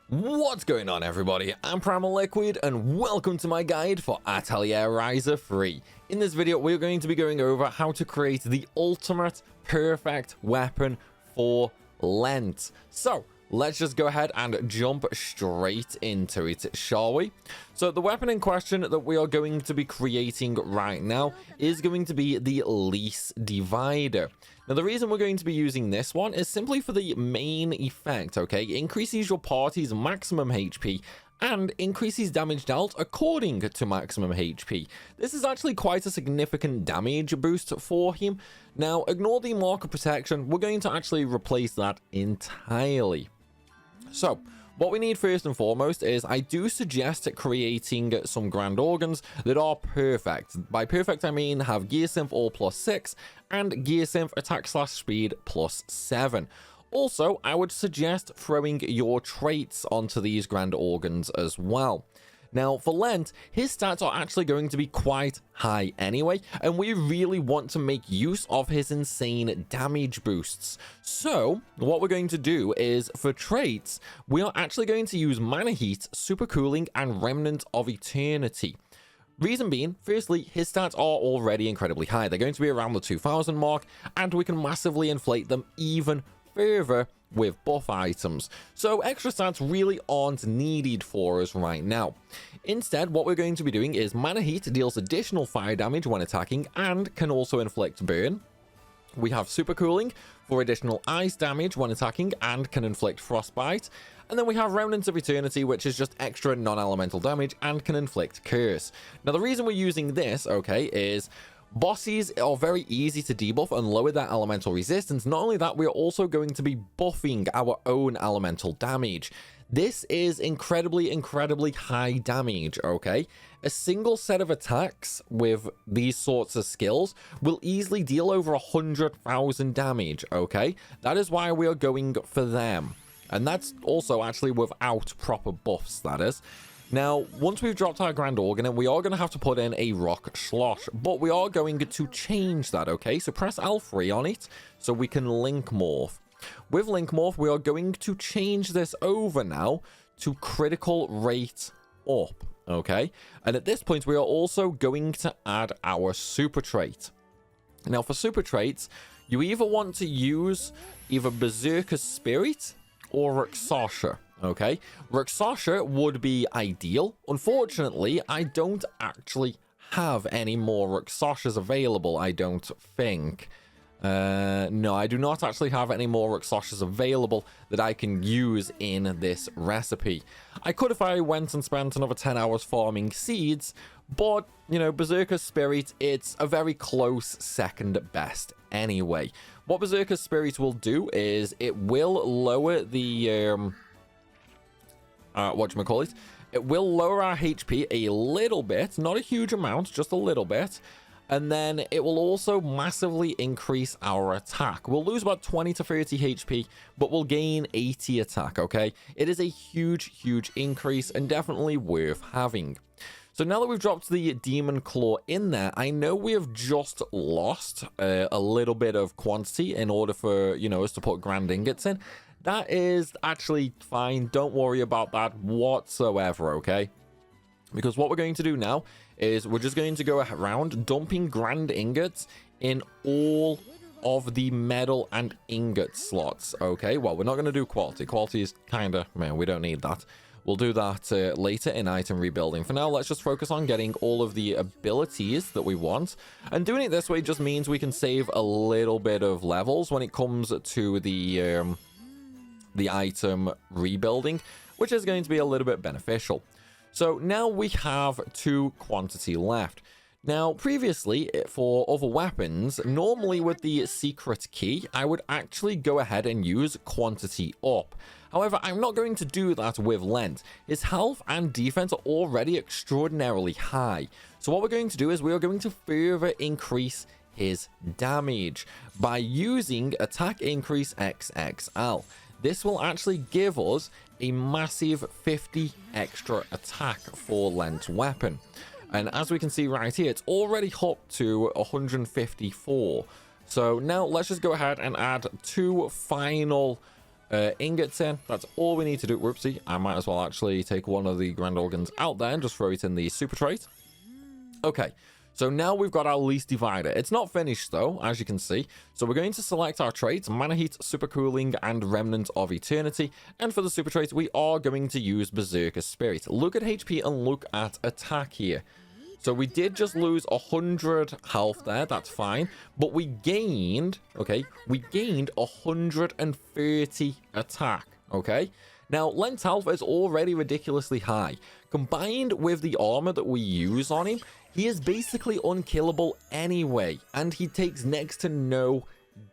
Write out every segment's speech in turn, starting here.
What's going on, everybody? I'm Primalliquid and welcome to my guide for Atelier Ryza 3. In this video we're going to be going over how to create the ultimate perfect weapon for Lent. So let's just go ahead and jump straight into it, shall we? So the weapon in question that we are going to be creating right now is going to be the Lease Divider. Now the reason we're going to be using this one is simply for the main effect, okay? It increases your party's maximum HP and increases damage dealt according to maximum HP. This is actually quite a significant damage boost for him. Now ignore the mark of protection, we're going to actually replace that entirely. So what we need first and foremost is I do suggest creating some grand organs that are perfect. By perfect I mean have gear synth all +6 and gear synth attack / speed +7. Also, I would suggest throwing your traits onto these grand organs as well. Now, for Lent, his stats are actually going to be quite high anyway, and we really want to make use of his insane damage boosts. So, what we're going to do is, for traits, we are actually going to use Mana Heat, Super Cooling, and Remnant of Eternity. Reason being, firstly, his stats are already incredibly high. They're going to be around the 2000 mark, and we can massively inflate them even further with buff items. So extra stats really aren't needed for us right now. Instead, what we're going to be doing is Mana Heat deals additional fire damage when attacking and can also inflict burn. We have Super Cooling for additional ice damage when attacking and can inflict frostbite. And then we have Remnants of Eternity, which is just extra non-elemental damage and can inflict curse. Now the reason we're using this, okay, is bosses are very easy to debuff and lower their elemental resistance. Not only that, we are also going to be buffing our own elemental damage. This is incredibly high damage, okay? A single set of attacks with these sorts of skills will easily deal over 100,000 damage, okay? That is why we are going for them. And that's also actually without proper buffs, that is. Now, once we've dropped our Grand Organ, we are going to have to put in a Rock Slosh, but we are going to change that, okay? So press L3 on it so we can Link Morph. With Link Morph, we are going to change this over now to Critical Rate Up, okay? And at this point, we are also going to add our Super Trait. Now, for Super Traits, you either want to use either Berserker's Spirit or Rexosha. Okay, Rexosha would be ideal. Unfortunately, I don't actually have any more Rexoshas available, I don't think. No, I do not actually have any more Rexoshas available that I can use in this recipe. I could if I went and spent another 10 hours farming seeds, but, you know, Berserker's Spirit, it's a very close second best anyway. What Berserker's Spirit will do is it will lower the whatchamacallit, it will lower our HP a little bit, not a huge amount, just a little bit, and then it will also massively increase our attack. We'll lose about 20 to 30 HP, but we'll gain 80 attack, okay? It is a huge increase and definitely worth having. So now that we've dropped the Demon Claw in there, I know we have just lost a little bit of quantity in order for, you know, us to put Grand Ingots in. That is actually fine. Don't worry about that whatsoever, okay? Because what we're going to do now is we're just going to go around dumping Grand Ingots in all of the metal and ingot slots, okay? Well, we're not going to do quality. Quality is kind of, man, we don't need that. We'll do that later in item rebuilding. For now, let's just focus on getting all of the abilities that we want. And doing it this way just means we can save a little bit of levels when it comes to the item rebuilding, which is going to be a little bit beneficial. So now we have 2 quantity left. Now, previously, for other weapons, normally with the secret key, I would actually go ahead and use quantity up. However, I'm not going to do that with Lent. His health and defense are already extraordinarily high. So what we're going to do is we are going to further increase his damage by using Attack Increase XXL. This will actually give us a massive 50 extra attack for Lent's weapon. And as we can see right here, it's already up to 154. So now let's just go ahead and add 2 final ingots in. That's all we need to do. Whoopsie, I might as well actually take one of the grand organs out there and just throw it in the super trait. Okay, so now we've got our least divider. It's not finished though, as you can see. So we're going to select our traits: Mana Heat, Super Cooling, and Remnant of Eternity. And for the super trait, we are going to use Berserker Spirit. Look at HP and look at attack here. So we did just lose 100 health there, that's fine. But we gained, okay, we gained 130 attack, okay? Now, Lent's health is already ridiculously high. Combined with the armor that we use on him, he is basically unkillable anyway. And he takes next to no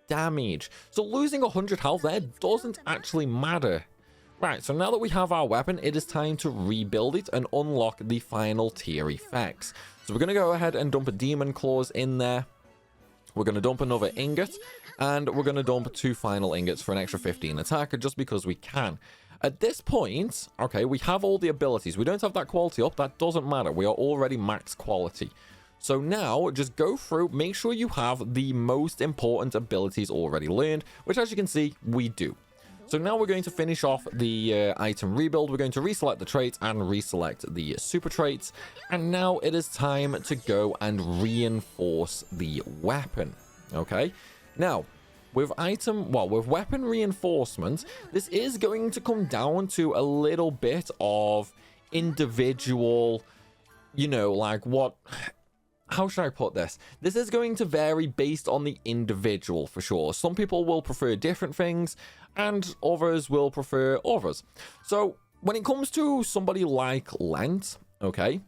damage. So losing 100 health there doesn't actually matter. Right, so now that we have our weapon, it is time to rebuild it and unlock the final tier effects. So we're going to go ahead and dump a Demon Claws in there. We're going to dump another ingot, and we're going to dump 2 final ingots for an extra 15 attack, just because we can. At this point, okay, we have all the abilities. We don't have that quality up. That doesn't matter. We are already max quality. So now, just go through, make sure you have the most important abilities already learned, which, as you can see, we do. So now we're going to finish off the item rebuild. We're going to reselect the traits and reselect the super traits. And now it is time to go and reinforce the weapon. Okay. Now, with weapon reinforcement, this is going to come down to a little bit of individual, you know, like how should I put this? This is going to vary based on the individual for sure. Some people will prefer different things and others will prefer others. So when it comes to somebody like Lent, okay,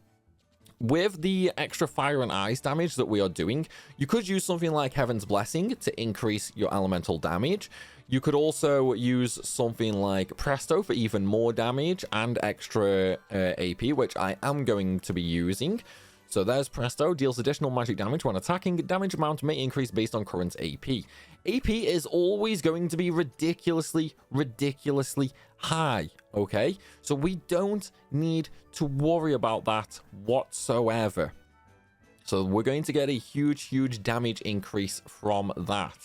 with the extra fire and ice damage that we are doing, you could use something like Heaven's Blessing to increase your elemental damage. You could also use something like Presto for even more damage and extra AP, which I am going to be using. So there's Presto, deals additional magic damage when attacking. Damage amount may increase based on current AP. AP is always going to be ridiculously high, okay? So we don't need to worry about that whatsoever. So we're going to get a huge damage increase from that.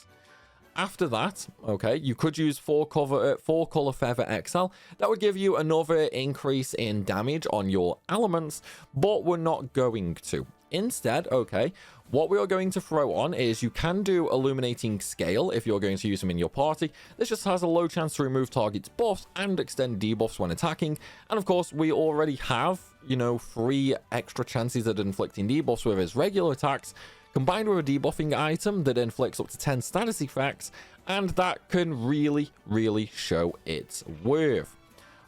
After that, okay, you could use 4 color feather XL. That would give you another increase in damage on your elements, but we're not going to. Instead, okay, what we are going to throw on is you can do Illuminating Scale if you're going to use them in your party. This just has a low chance to remove target's buffs and extend debuffs when attacking. And of course, we already have, you know, 3 extra chances at inflicting debuffs with his regular attacks, combined with a debuffing item that inflicts up to 10 status effects, and that can really show its worth.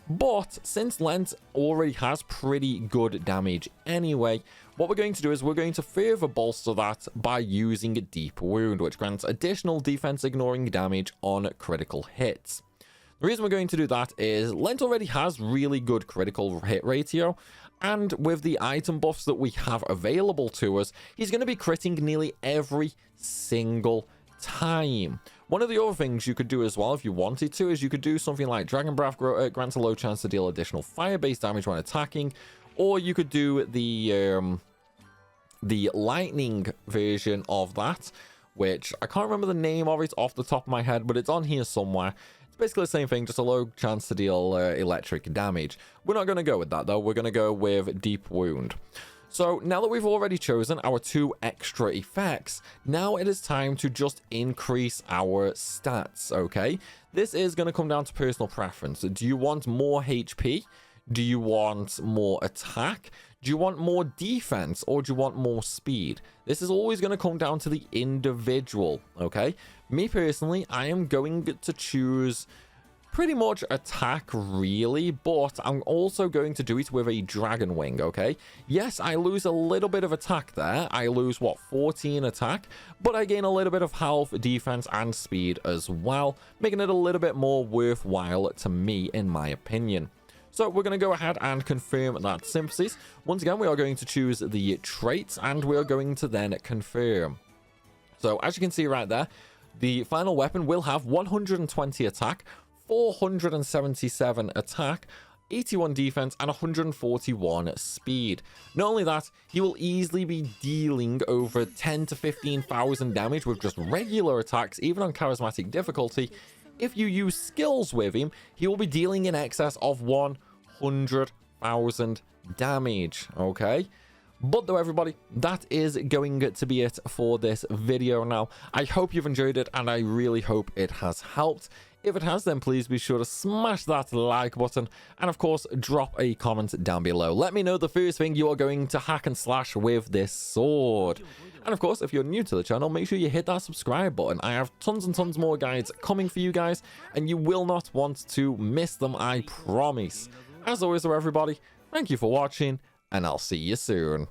But since Lent already has pretty good damage anyway, what we're going to do is we're going to further bolster that by using Deep Wound, which grants additional defense ignoring damage on critical hits. The reason we're going to do that is Lent already has really good critical hit ratio, and with the item buffs that we have available to us, he's going to be critting nearly every single time. One of the other things you could do as well, if you wanted to, is you could do something like Dragon Breath grants a low chance to deal additional fire-based damage when attacking, or you could do the lightning version of that, which I can't remember the name of it off the top of my head, but it's on here somewhere. It's basically the same thing, just a low chance to deal electric damage. We're not going to go with that though. We're going to go with Deep Wound. So now that we've already chosen our 2 extra effects, now it is time to just increase our stats, okay? This is going to come down to personal preference. Do you want more HP? Do you want more attack? Do you want more defense, or do you want more speed? This is always going to come down to the individual, okay? Me personally, I am going to choose pretty much attack, really, but I'm also going to do it with a Dragon Wing, okay? Yes, I lose a little bit of attack there. I lose, what, 14 attack, but I gain a little bit of health, defense, and speed as well, making it a little bit more worthwhile to me, in my opinion. So we're going to go ahead and confirm that synthesis. Once again, we are going to choose the traits, and we are going to then confirm. So as you can see right there, the final weapon will have 120 attack, 477 attack, 81 defense, and 141 speed. Not only that, he will easily be dealing over 10 to 15,000 damage with just regular attacks, even on charismatic difficulty. if you use skills with him, he will be dealing in excess of 100,000 damage, okay? But though, everybody, that is going to be it for this video now. I hope you've enjoyed it, and I really hope it has helped. If it has, then please be sure to smash that like button, and of course, drop a comment down below. Let me know the first thing you are going to hack and slash with this sword. And of course, if you're new to the channel, make sure you hit that subscribe button. I have tons and tons more guides coming for you guys, and you will not want to miss them, I promise. As always, though, everybody, thank you for watching, and I'll see you soon.